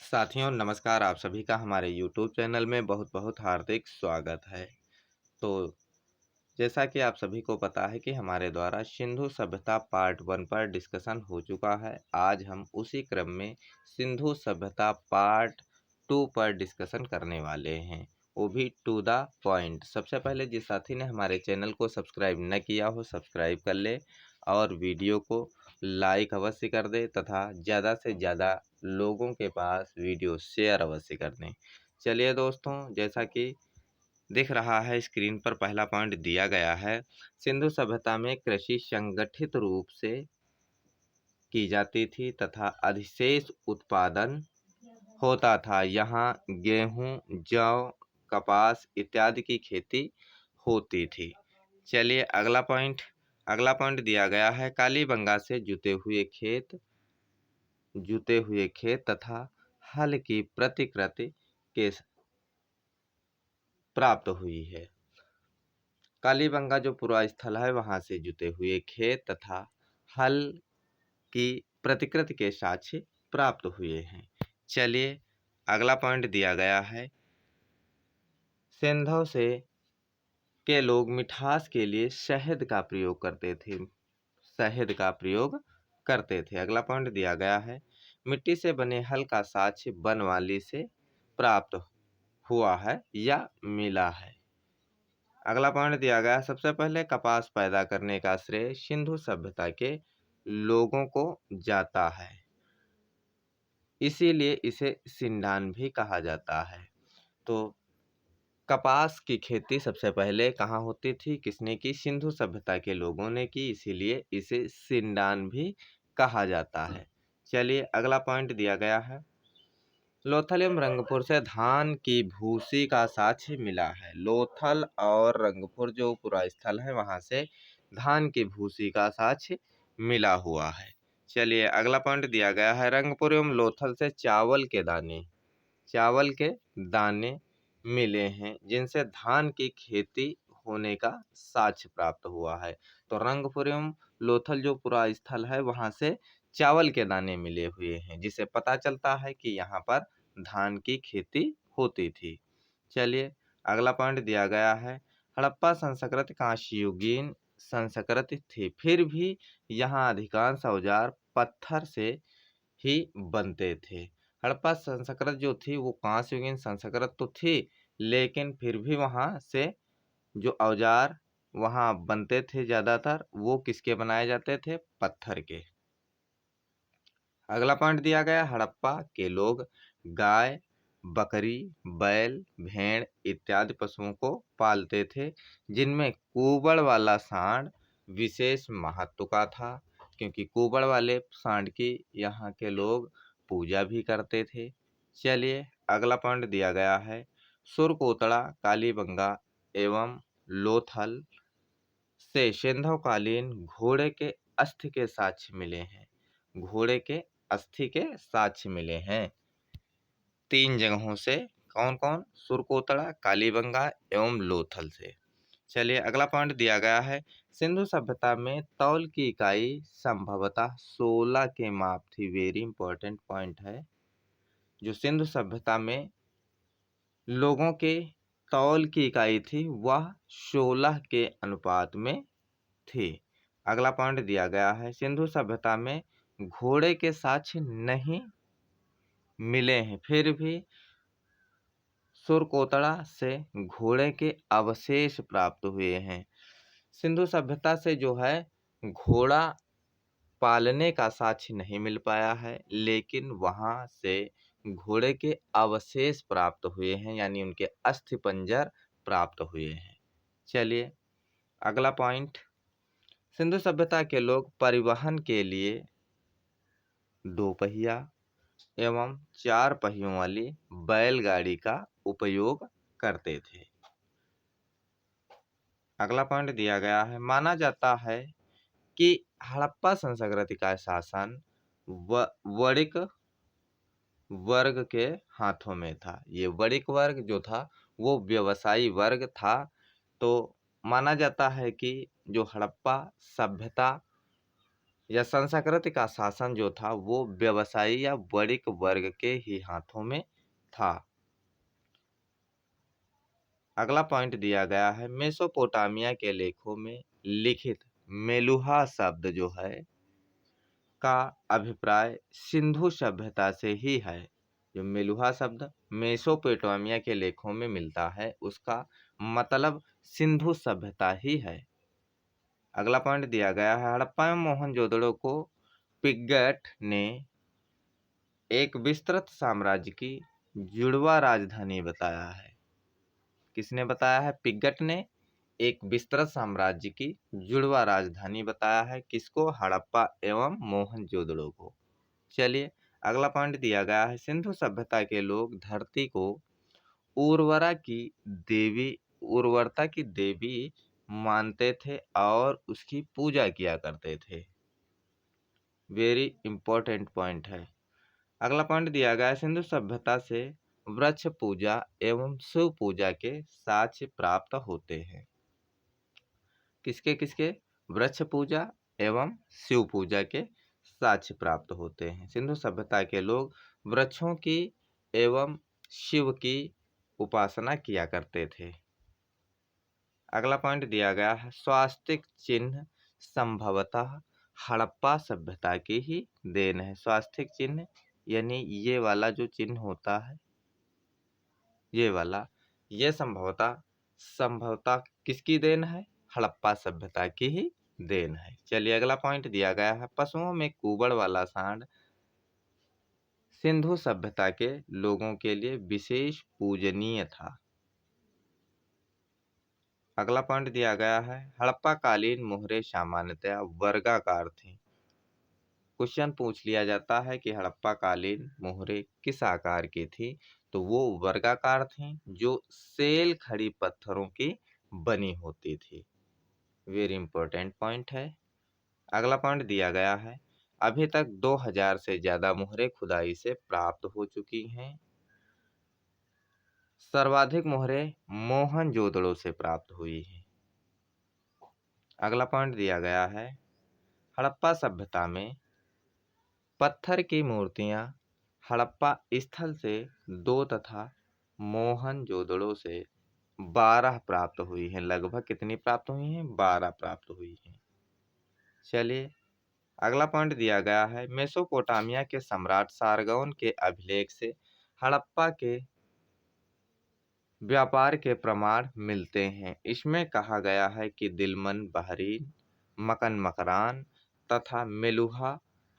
साथियों नमस्कार। आप सभी का हमारे YouTube चैनल में बहुत बहुत हार्दिक स्वागत है। तो जैसा कि आप सभी को पता है कि हमारे द्वारा सिंधु सभ्यता पार्ट 1 पर डिस्कशन हो चुका है। आज हम उसी क्रम में सिंधु सभ्यता पार्ट 2 पर डिस्कशन करने वाले हैं, वो भी टू द पॉइंट। सबसे पहले जिस साथी ने हमारे चैनल को सब्सक्राइब न किया हो सब्सक्राइब कर ले और वीडियो को लाइक अवश्य कर दे तथा ज़्यादा से ज़्यादा लोगों के पास वीडियो शेयर अवश्य कर दें। चलिए दोस्तों, जैसा कि दिख रहा है स्क्रीन पर पहला पॉइंट दिया गया है। सिंधु सभ्यता में कृषि संगठित रूप से की जाती थी तथा अधिशेष उत्पादन होता था। यहाँ गेहूं, जौ, कपास इत्यादि की खेती होती थी। चलिए अगला पॉइंट दिया गया है। कालीबंगा से जुते हुए खेत तथा हल की प्रतिकृति के प्राप्त हुई है। कालीबंगा जो पूरा स्थल है वहां से जुते हुए खेत तथा हल की प्रतिकृति के साक्ष्य प्राप्त हुए हैं। चलिए अगला पॉइंट दिया गया है। सिंधु से के लोग मिठास के लिए शहद का प्रयोग करते थे। अगला पॉइंट दिया गया है। मिट्टी से बने हल का साक्ष्य बनवाली से प्राप्त हुआ है या मिला है। अगला पॉइंट दिया गया है। सबसे पहले कपास पैदा करने का श्रेय सिंधु सभ्यता के लोगों को जाता है, इसीलिए इसे सिंडान भी कहा जाता है। तो कपास की खेती सबसे पहले कहाँ होती थी, किसने की? सिंधु सभ्यता के लोगों ने की, इसीलिए इसे सिंडान भी कहा जाता है। चलिए अगला पॉइंट दिया गया है। लोथल एवं रंगपुर से धान की भूसी का साक्ष्य मिला है। लोथल और रंगपुर जो पूरा स्थल है वहां से धान की भूसी का साक्ष्य मिला हुआ है। चलिए अगला पॉइंट दिया गया है। रंगपुर एवं लोथल से चावल के दाने मिले हैं, जिनसे धान की खेती होने का साक्ष्य प्राप्त हुआ है। तो रंगपुर एवं लोथल जो पूरा स्थल है वहां से चावल के दाने मिले हुए हैं, जिससे पता चलता है कि यहाँ पर धान की खेती होती थी। चलिए अगला पॉइंट दिया गया है। हड़प्पा संस्कृति कांस्ययुगीन संस्कृति थी, फिर भी यहाँ अधिकांश औजार पत्थर से ही बनते थे। हड़प्पा संस्कृति जो थी वो कांस्ययुगीन संस्कृति तो थी, लेकिन फिर भी वहाँ से जो औजार वहाँ बनते थे ज्यादातर वो किसके बनाए जाते थे? पत्थर के। अगला पॉइंट दिया गया। हड़प्पा के लोग गाय, बकरी, बैल, भेड़ इत्यादि पशुओं को पालते थे, जिनमें कुबड़ वाला सांड विशेष महत्व का था, क्योंकि कुबड़ वाले सांड की यहाँ के लोग पूजा भी करते थे। चलिए अगला पॉइंट दिया गया है। सुरकोतड़ा, कालीबंगा एवं लोथल से सिंधुकालीन घोड़े के अस्थि के साक्ष्य मिले हैं। घोड़े के अस्थि के साक्ष्य मिले हैं 3 जगहों से। कौन कौन? सुरकोतड़ा, कालीबंगा एवं लोथल से। चलिए अगला पॉइंट दिया गया है। सिंधु सभ्यता में तौल की इकाई संभवतः 16 के माप थी। वेरी इंपॉर्टेंट पॉइंट है। जो सिंधु सभ्यता में लोगों के तौल की इकाई थी वह 16 के अनुपात में थी। अगला पॉइंट दिया गया है। सिंधु सभ्यता में घोड़े के साक्ष्य नहीं मिले हैं, फिर भी सुरकोतड़ा से घोड़े के अवशेष प्राप्त हुए हैं। सिंधु सभ्यता से जो है घोड़ा पालने का साक्ष्य नहीं मिल पाया है, लेकिन वहां से घोड़े के अवशेष प्राप्त हुए हैं, यानी उनके अस्थि पंजर प्राप्त हुए हैं। चलिए अगला पॉइंट। सिंधु सभ्यता के लोग परिवहन के लिए 2 पहिया एवं 4 पहियों वाली बैलगाड़ी का उपयोग करते थे। अगला पॉइंट दिया गया है। माना जाता है कि हड़प्पा संस्कृति का शासन वणिक वर्ग के हाथों में था। ये वणिक वर्ग जो था वो व्यवसायी वर्ग था। तो माना जाता है कि जो हड़प्पा सभ्यता या संस्कृति का शासन जो था वो व्यवसायी या वणिक वर्ग के ही हाथों में था। अगला पॉइंट दिया गया है, मेसोपोटामिया के लेखों में लिखित मेलुहा शब्द जो है का अभिप्राय सिंधु सभ्यता से ही है। जो मेलुहा शब्द मेसोपोटामिया के लेखों में मिलता है उसका मतलब सिंधु सभ्यता ही है। अगला पॉइंट दिया गया है, हड़प्पा एवं मोहनजोदड़ो को पिग्गट ने एक विस्तृत साम्राज्य की जुड़वा राजधानी बताया है। किसने बताया है? पिग्गट ने एक विस्तृत साम्राज्य की जुड़वा राजधानी बताया है। किसको? हड़प्पा एवं मोहनजोदड़ो को। चलिए अगला पॉइंट दिया गया है, सिंधु सभ्यता के लोग धरती को उर्वरा की देवी उर्वरता की देवी मानते थे और उसकी पूजा किया करते थे। वेरी इंपॉर्टेंट पॉइंट है। अगला पॉइंट दिया गया है, सिंधु सभ्यता से वृक्ष पूजा एवं शिव पूजा के साक्ष्य प्राप्त होते हैं। किसके किसके? वृक्ष पूजा एवं शिव पूजा के साक्ष्य प्राप्त होते हैं। सिंधु सभ्यता के लोग वृक्षों की एवं शिव की उपासना किया करते थे। अगला पॉइंट दिया गया है, स्वास्तिक चिन्ह संभवतः हड़प्पा सभ्यता की ही देन है। स्वास्तिक चिन्ह यानी ये वाला जो चिन्ह होता है, ये वाला, ये संभवतः संभवतः किसकी देन है? हड़प्पा सभ्यता की ही देन है। चलिए अगला पॉइंट दिया गया है, पशुओं में कुबड़ वाला सांड सिंधु सभ्यता के लोगों के लिए विशेष पूजनीय था। अगला पॉइंट दिया गया है, हड़प्पा कालीन मोहरे सामान्यतया वर्गाकार थी। क्वेश्चन पूछ लिया जाता है कि हड़प्पा कालीन मोहरे किस आकार की थी, तो वो वर्गाकार थी जो सेल खड़ी पत्थरों की बनी होती थी। वेरी इंपॉर्टेंट पॉइंट है। अगला पॉइंट दिया गया है, अभी तक 2000 से ज्यादा मोहरे खुदाई से प्राप्त हो चुकी हैं। सर्वाधिक मोहरे मोहनजोदड़ो से प्राप्त हुई है। अगला पॉइंट दिया गया है, हड़प्पा सभ्यता में पत्थर की मूर्तियां हड़प्पा स्थल से 2 तथा मोहनजोदड़ो से 12 प्राप्त हुई हैं। लगभग कितनी प्राप्त हुई हैं? 12 प्राप्त हुई हैं। चलिए अगला पॉइंट दिया गया है, मेसोपोटामिया के सम्राट सारगोन के अभिलेख से हड़प्पा के व्यापार के प्रमाण मिलते हैं। इसमें कहा गया है कि दिलमन बहरीन, मकन मकरान तथा मेलुहा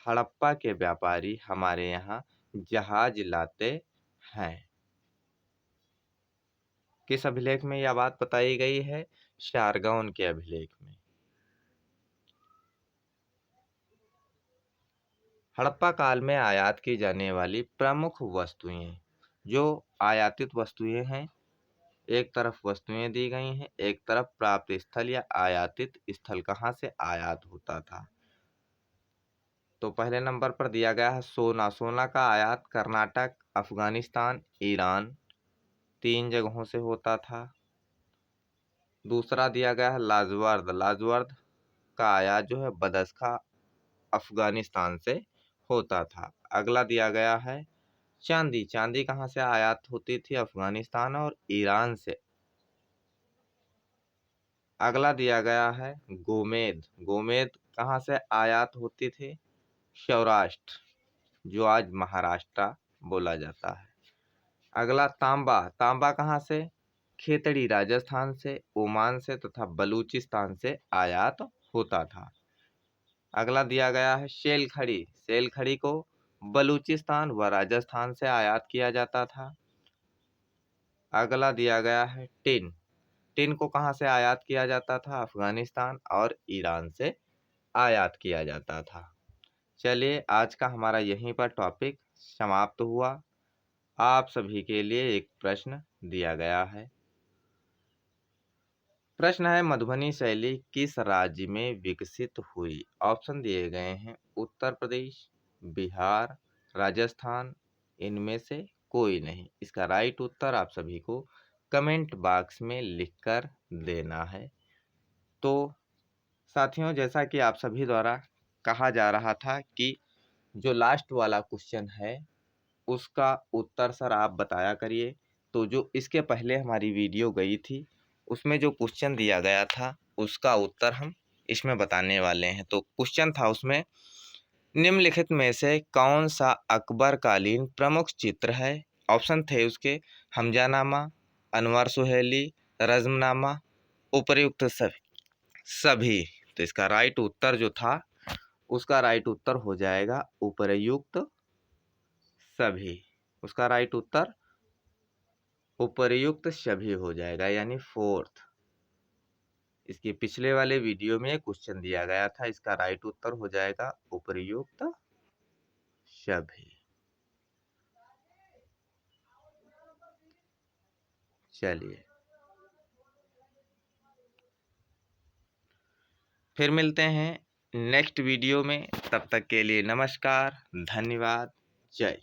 हड़प्पा के व्यापारी हमारे यहाँ जहाज लाते हैं। किस अभिलेख में यह बात बताई गई है? सारगोन के अभिलेख में। हड़प्पा काल में आयात की जाने वाली प्रमुख वस्तुएं, जो आयातित वस्तुएं हैं, एक तरफ वस्तुएं दी गई हैं, एक तरफ प्राप्त स्थल या आयातित स्थल कहाँ से आयात होता था। तो पहले नंबर पर दिया गया है सोना। सोना का आयात कर्नाटक, अफगानिस्तान, ईरान 3 जगहों से होता था। दूसरा दिया गया है लाजवर्द। लाजवर्द का आयात जो है बदस्खा, अफगानिस्तान से होता था। अगला दिया गया है चांदी। चांदी कहाँ से आयात होती थी? अफगानिस्तान और ईरान से। अगला दिया गया है गोमेद। गोमेद कहाँ से आयात होती थी? सौराष्ट्र, जो आज महाराष्ट्र बोला जाता है। अगला तांबा। तांबा कहाँ से? खेतड़ी राजस्थान से, ओमान से तथा बलूचिस्तान से आयात होता था। अगला दिया गया है शेल खड़ी। शेल खड़ी को बलूचिस्तान व राजस्थान से आयात किया जाता था। अगला दिया गया है टिन। टिन को कहाँ से आयात किया जाता था? अफगानिस्तान और ईरान से आयात किया जाता था। चलिए आज का हमारा यहीं पर टॉपिक समाप्त हुआ। आप सभी के लिए एक प्रश्न दिया गया है। प्रश्न है, मधुबनी शैली किस राज्य में विकसित हुई? ऑप्शन दिए गए हैं उत्तर प्रदेश, बिहार, राजस्थान, इनमें से कोई नहीं। इसका राइट उत्तर आप सभी को कमेंट बॉक्स में लिखकर देना है। तो साथियों, जैसा कि आप सभी द्वारा कहा जा रहा था कि जो लास्ट वाला क्वेश्चन है उसका उत्तर सर आप बताया करिए। तो जो इसके पहले हमारी वीडियो गई थी उसमें जो क्वेश्चन दिया गया था उसका उत्तर हम इसमें बताने वाले हैं। तो क्वेश्चन था उसमें, निम्नलिखित में से कौन सा अकबरकालीन प्रमुख चित्र है? ऑप्शन थे उसके, हमजानामा, अनवर सुहेली, रज़्मनामा, उपर्युक्त सभी। तो इसका राइट उत्तर जो था उसका राइट उत्तर हो जाएगा उपर्युक्त सभी। उसका राइट उत्तर उपर्युक्त सभी हो जाएगा, यानी फोर्थ। इसके पिछले वाले वीडियो में क्वेश्चन दिया गया था, इसका राइट उत्तर हो जाएगा उपर्युक्त सभी। चलिए फिर मिलते हैं नेक्स्ट वीडियो में, तब तक के लिए नमस्कार, धन्यवाद, जय।